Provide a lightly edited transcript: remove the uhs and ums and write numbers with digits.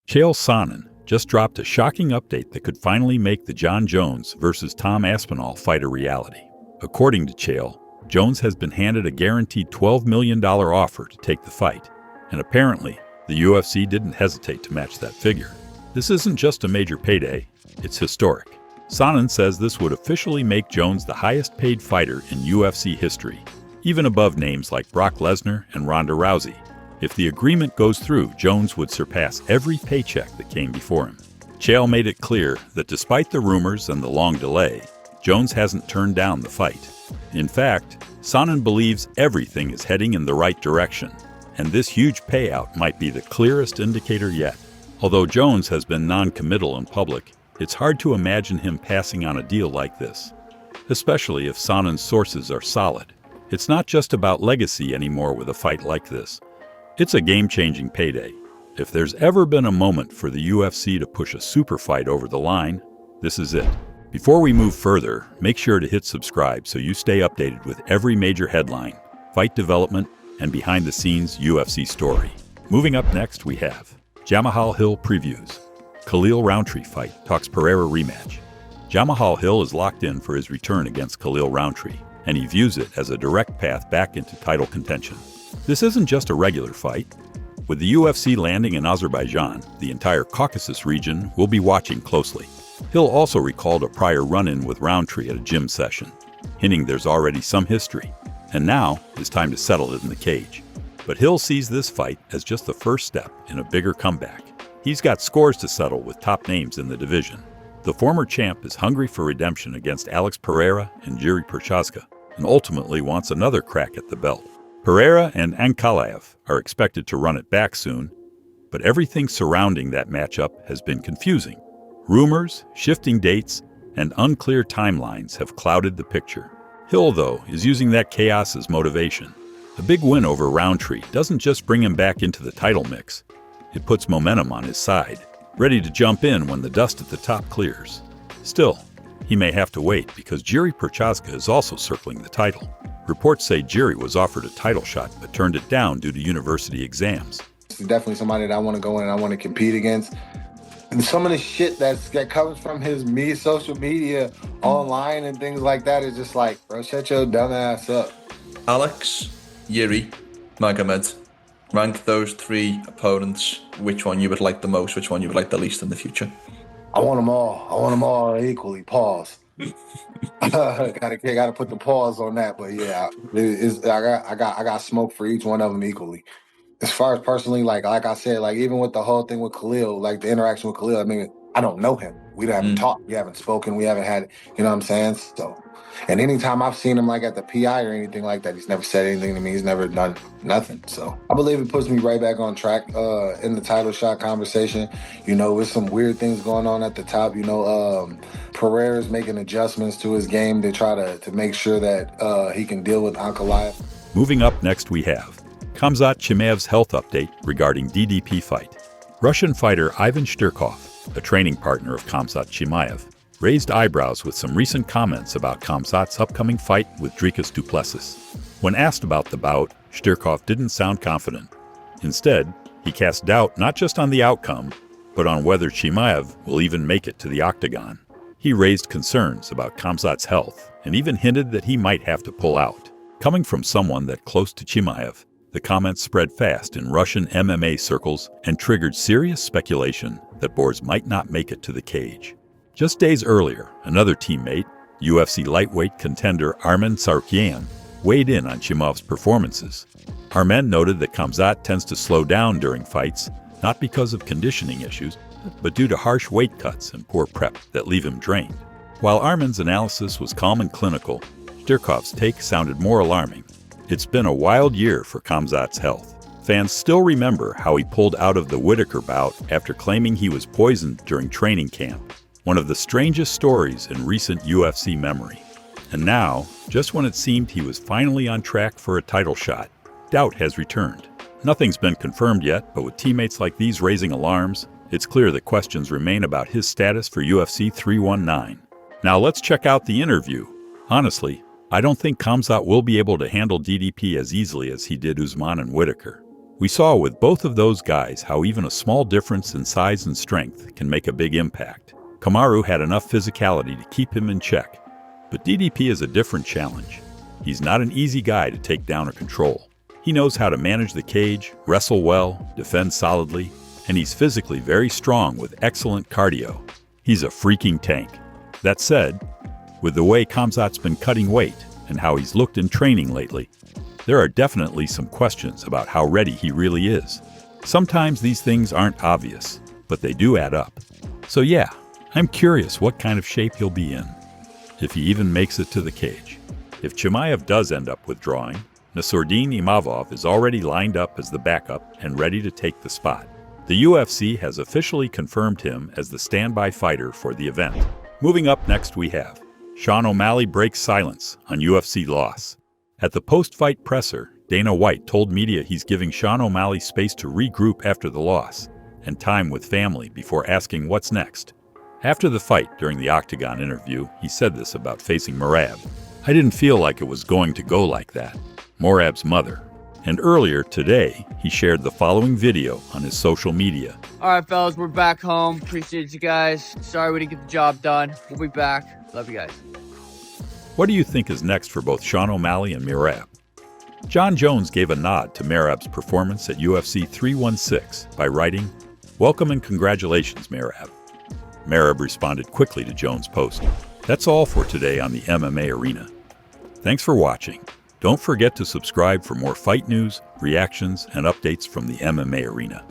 Chael Sonnen just dropped a shocking update that could finally make the Jon Jones versus Tom Aspinall fight a reality. According to Chael, Jones has been handed a guaranteed $12 million offer to take the fight, and apparently, the UFC didn't hesitate to match that figure. This isn't just a major payday, it's historic. Sonnen says this would officially make Jones the highest-paid fighter in UFC history, even above names like Brock Lesnar and Ronda Rousey. If the agreement goes through, Jones would surpass every paycheck that came before him. Chael made it clear that despite the rumors and the long delay, Jones hasn't turned down the fight. In fact, Sonnen believes everything is heading in the right direction, and this huge payout might be the clearest indicator yet. Although Jones has been non-committal in public, it's hard to imagine him passing on a deal like this, especially if Sonnen's sources are solid. It's not just about legacy anymore with a fight like this. It's a game-changing payday. If there's ever been a moment for the UFC to push a super fight over the line, this is it. Before we move further, make sure to hit subscribe so you stay updated with every major headline, fight development, and behind-the-scenes UFC story. Moving up next, we have Jamahal Hill previews. Khalil Rountree fight talks Pereira rematch. Jamahal Hill is locked in for his return against Khalil Rountree, and he views it as a direct path back into title contention. This isn't just a regular fight. With the UFC landing in Azerbaijan, the entire Caucasus region will be watching closely. Hill also recalled a prior run-in with Rountree at a gym session, hinting there's already some history, and now it's time to settle it in the cage. But Hill sees this fight as just the first step in a bigger comeback. He's got scores to settle with top names in the division. The former champ is hungry for redemption against Alex Pereira and Jiri Prochazka, and ultimately wants another crack at the belt. Pereira and Ankalaev are expected to run it back soon, but everything surrounding that matchup has been confusing. Rumors, shifting dates, and unclear timelines have clouded the picture. Hill, though, is using that chaos as motivation. A big win over Rountree doesn't just bring him back into the title mix. It puts momentum on his side, ready to jump in when the dust at the top clears. Still, he may have to wait because Jiri Prochazka is also circling the title. Reports say Jiri was offered a title shot but turned it down due to university exams. It's definitely somebody that I want to go in and I want to compete against. And some of the shit that comes from his social media, online and things like that is just like, bro, shut your dumb ass up. Alex, Jiri, Magomed. Rank those three opponents. Which one you would like the most, which one you would like the least in the future? I want them all. I want them all equally. Pause. Gotta put the pause on that, but yeah, I got smoke for each one of them equally. As far as personally, like I said, like even with the whole thing with Khalil, like the interaction with Khalil, I mean, I don't know him. We haven't talked, we haven't spoken, we haven't had, you know what I'm saying? So, and anytime I've seen him like at the PI or anything like that, he's never said anything to me. He's never done nothing. So I believe it puts me right back on track in the title shot conversation. You know, with some weird things going on at the top. You know, Pereira's making adjustments to his game to try to make sure that he can deal with Ankalaev. Moving up next, we have Khamzat Chimaev's health update regarding DDP fight. Russian fighter Ivan Shterkov, a training partner of Khamzat Chimaev, raised eyebrows with some recent comments about Khamzat's upcoming fight with Dricus du Plessis. When asked about the bout, Shterkov didn't sound confident. Instead, he cast doubt not just on the outcome, but on whether Chimaev will even make it to the octagon. He raised concerns about Khamzat's health and even hinted that he might have to pull out. Coming from someone that close to Chimaev, the comments spread fast in Russian MMA circles and triggered serious speculation that Borz might not make it to the cage. Just days earlier, another teammate, UFC lightweight contender Armen Tsarukyan, weighed in on Chimaev's performances. Armen noted that Khamzat tends to slow down during fights, not because of conditioning issues, but due to harsh weight cuts and poor prep that leave him drained. While Armen's analysis was calm and clinical, Shterkov's take sounded more alarming. It's been a wild year for Khamzat's health. Fans still remember how he pulled out of the Whitaker bout after claiming he was poisoned during training camp. One of the strangest stories in recent UFC memory. And now, just when it seemed he was finally on track for a title shot, doubt has returned. Nothing's been confirmed yet, but with teammates like these raising alarms, it's clear that questions remain about his status for UFC 319. Now let's check out the interview. Honestly, I don't think Khamzat will be able to handle DDP as easily as he did Usman and Whitaker. We saw with both of those guys how even a small difference in size and strength can make a big impact. Kamaru had enough physicality to keep him in check, but DDP is a different challenge. He's not an easy guy to take down or control. He knows how to manage the cage, wrestle well, defend solidly, and he's physically very strong with excellent cardio. He's a freaking tank. That said, with the way Khamzat's been cutting weight and how he's looked in training lately, there are definitely some questions about how ready he really is. Sometimes these things aren't obvious, but they do add up. So yeah, I'm curious what kind of shape he'll be in, if he even makes it to the cage. If Chimaev does end up withdrawing, Nassourdine Imavov is already lined up as the backup and ready to take the spot. The UFC has officially confirmed him as the standby fighter for the event. Moving up next we have Sean O'Malley breaks silence on UFC loss. At the post-fight presser, Dana White told media he's giving Sean O'Malley space to regroup after the loss and time with family before asking what's next. After the fight, during the Octagon interview, he said this about facing Merab. "I didn't feel like it was going to go like that." Merab's mother. And earlier today, he shared the following video on his social media. All right, fellas, we're back home. Appreciate you guys. Sorry we didn't get the job done. We'll be back. Love you guys. What do you think is next for both Sean O'Malley and Merab? Jon Jones gave a nod to Merab's performance at UFC 316 by writing, "Welcome and congratulations, Merab." Merab responded quickly to Jones' post. That's all for today on the MMA Arena. Thanks for watching. Don't forget to subscribe for more fight news, reactions, and updates from the MMA Arena.